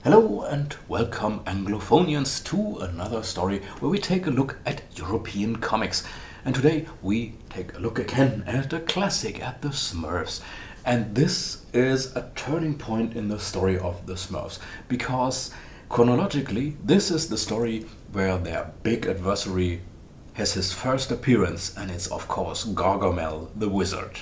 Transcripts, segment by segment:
Hello and welcome Anglophonians to another story where we take a look at European comics. And today we take a look again at a classic, at the Smurfs. And this is a turning point in the story of the Smurfs, because chronologically this is the story where their big adversary has his first appearance, and it's of course Gargamel the Wizard.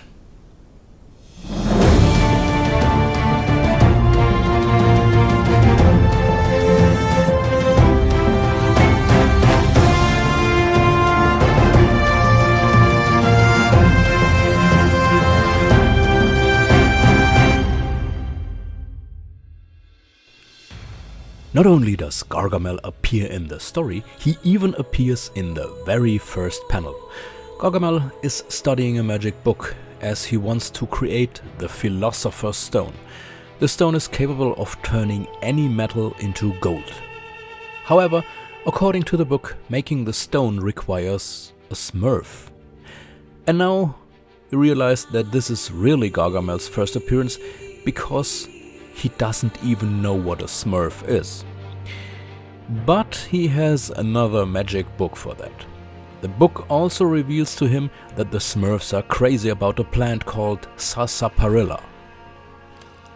Not only does Gargamel appear in the story, he even appears in the very first panel. Gargamel is studying a magic book as he wants to create the Philosopher's Stone. The stone is capable of turning any metal into gold. However, according to the book, making the stone requires a Smurf. And now you realize that this is really Gargamel's first appearance, because he doesn't even know what a Smurf is. But he has another magic book for that. The book also reveals to him that the Smurfs are crazy about a plant called sarsaparilla.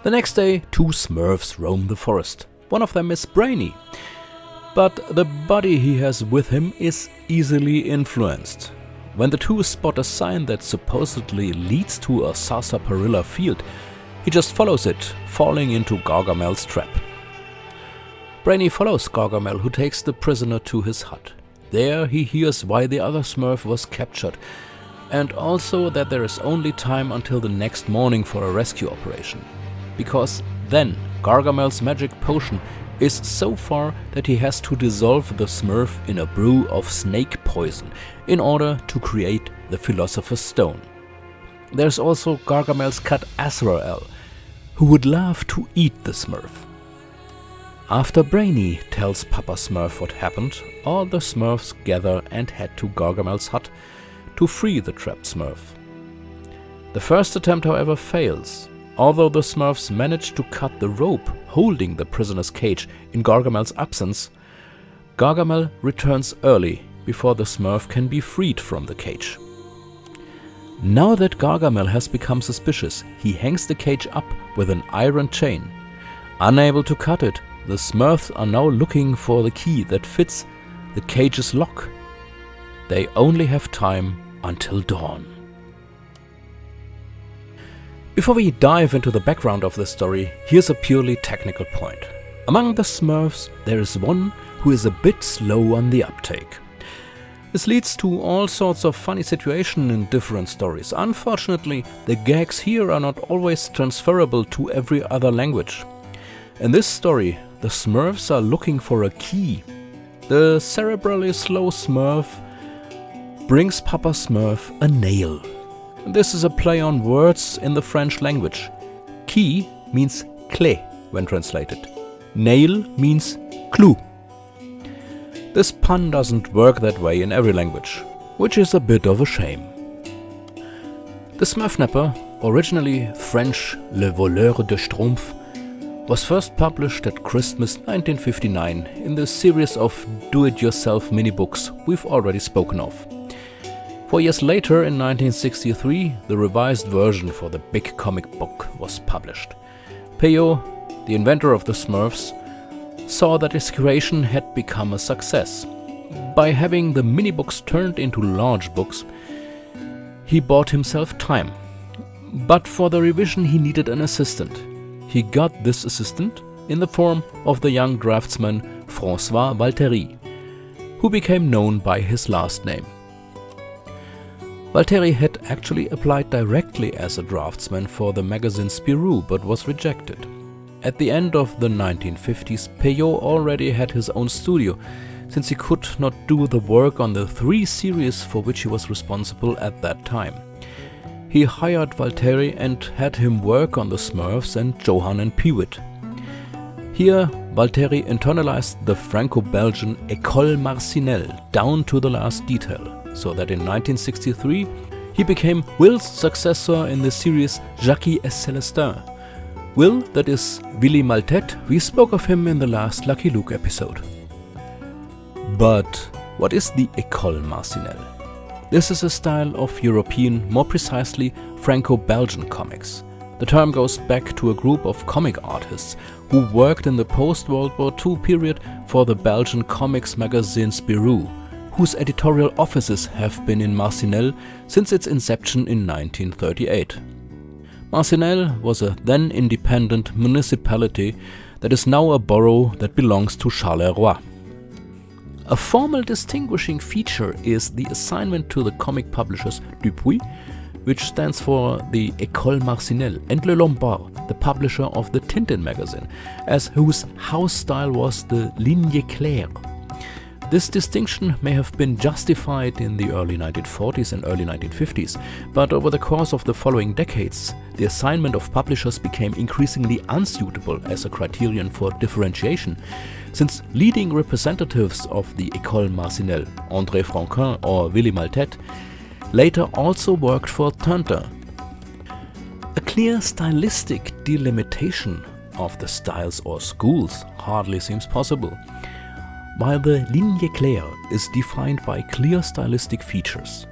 The next day, two Smurfs roam the forest. One of them is Brainy, but the buddy he has with him is easily influenced. When the two spot a sign that supposedly leads to a sarsaparilla field, he just follows it, falling into Gargamel's trap. Brainy follows Gargamel, who takes the prisoner to his hut. There he hears why the other Smurf was captured, and also that there is only time until the next morning for a rescue operation. Because then Gargamel's magic potion is so far that he has to dissolve the Smurf in a brew of snake poison in order to create the Philosopher's Stone. There's also Gargamel's cat Azrael, who would love to eat the Smurf. After Brainy tells Papa Smurf what happened, all the Smurfs gather and head to Gargamel's hut to free the trapped Smurf. The first attempt, however, fails. Although the Smurfs manage to cut the rope holding the prisoner's cage in Gargamel's absence, Gargamel returns early before the Smurf can be freed from the cage. Now that Gargamel has become suspicious, he hangs the cage up with an iron chain. Unable to cut it, the Smurfs are now looking for the key that fits the cage's lock. They only have time until dawn. Before we dive into the background of this story, here's a purely technical point. Among the Smurfs, there is one who is a bit slow on the uptake. This leads to all sorts of funny situations in different stories. Unfortunately, the gags here are not always transferable to every other language. In this story, the Smurfs are looking for a key. The cerebrally slow Smurf brings Papa Smurf a nail. This is a play on words in the French language. Key means clé when translated. Nail means clou. This pun doesn't work that way in every language, which is a bit of a shame. The Smurfnapper, originally French Le Voleur du Schtroumpfs, was first published at Christmas 1959 in the series of do-it-yourself mini-books we've already spoken of. 4 years later, in 1963, the revised version for the big comic book was published. Peyo, the inventor of the Smurfs, saw that his creation had become a success. By having the mini-books turned into large books, he bought himself time. But for the revision he needed an assistant. He got this assistant in the form of the young draftsman François Valtteri, who became known by his last name. Valtteri had actually applied directly as a draftsman for the magazine Spirou, but was rejected. At the end of the 1950s, Peyo already had his own studio, since he could not do the work on the 3 series for which he was responsible at that time. He hired Valtteri and had him work on the Smurfs and Johan and Peewit. Here, Valtteri internalized the Franco-Belgian École Marcinelle down to the last detail, so that in 1963 he became Will's successor in the series Jackie et Célestin, Will, that is Willy Maltet, we spoke of him in the last Lucky Luke episode. But what is the École Marcinelle? This is a style of European, more precisely Franco-Belgian comics. The term goes back to a group of comic artists who worked in the post-World War II period for the Belgian comics magazine Spirou, whose editorial offices have been in Marcinelle since its inception in 1938. Marcinelle was a then independent municipality that is now a borough that belongs to Charleroi. A formal distinguishing feature is the assignment to the comic publishers Dupuis, which stands for the École Marcinelle, and Le Lombard, the publisher of the Tintin magazine, as whose house style was the ligne claire. This distinction may have been justified in the early 1940s and early 1950s, but over the course of the following decades, the assignment of publishers became increasingly unsuitable as a criterion for differentiation, since leading representatives of the École Marcinelle, André Franquin or Willy Maltet, later also worked for Tintin. A clear stylistic delimitation of the styles or schools hardly seems possible, while the ligne claire is defined by clear stylistic features.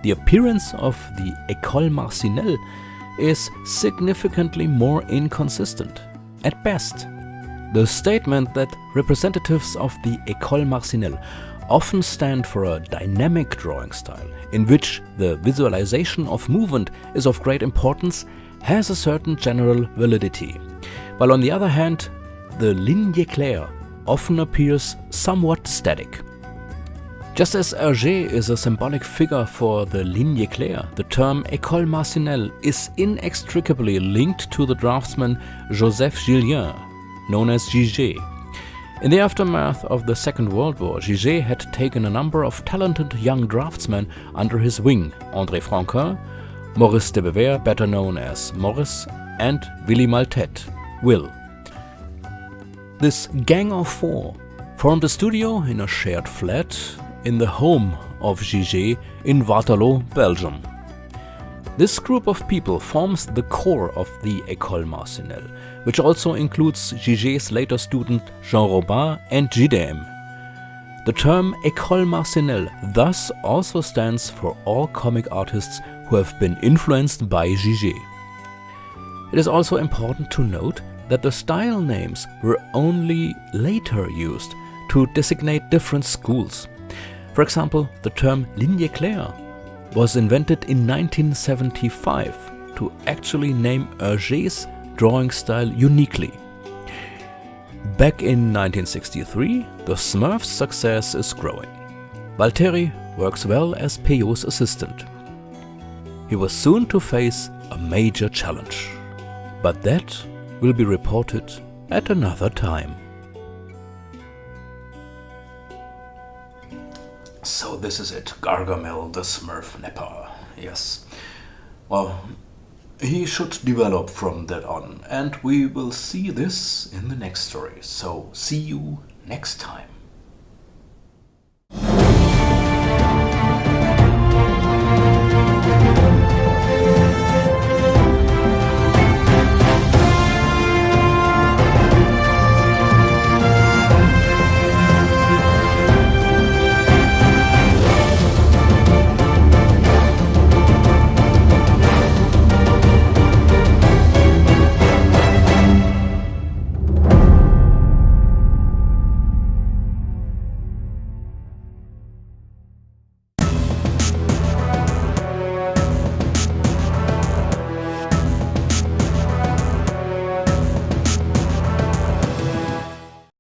The appearance of the École Marcinelle is significantly more inconsistent. At best, the statement that representatives of the École Marcinelle often stand for a dynamic drawing style in which the visualization of movement is of great importance has a certain general validity, while on the other hand, the ligne claire often appears somewhat static. Just as Hergé is a symbolic figure for the ligne claire, the term École Marcinelle is inextricably linked to the draftsman Joseph Gillien, known as Giget. In the aftermath of the Second World War, Giget had taken a number of talented young draftsmen under his wing: André Franquin, Maurice de Bever, better known as Maurice, and Willy Maltet, Will. This gang of four formed a studio in a shared flat in the home of Giget in Waterloo, Belgium. This group of people forms the core of the École Marcinelle, which also includes Giget's later student Jean Robin and Gidem. The term École Marcinelle thus also stands for all comic artists who have been influenced by Giget. It is also important to note that the style names were only later used to designate different schools. For example, the term ligne claire was invented in 1975 to actually name Hergé's drawing style uniquely. Back in 1963, the Smurfs' success is growing. Valtteri works well as Peyo's assistant. He was soon to face a major challenge, but that will be reported at another time. So this is it, Gargamel the Smurfnapper. Yes. Well, he should develop from that on, and we will see this in the next story. So see you next time.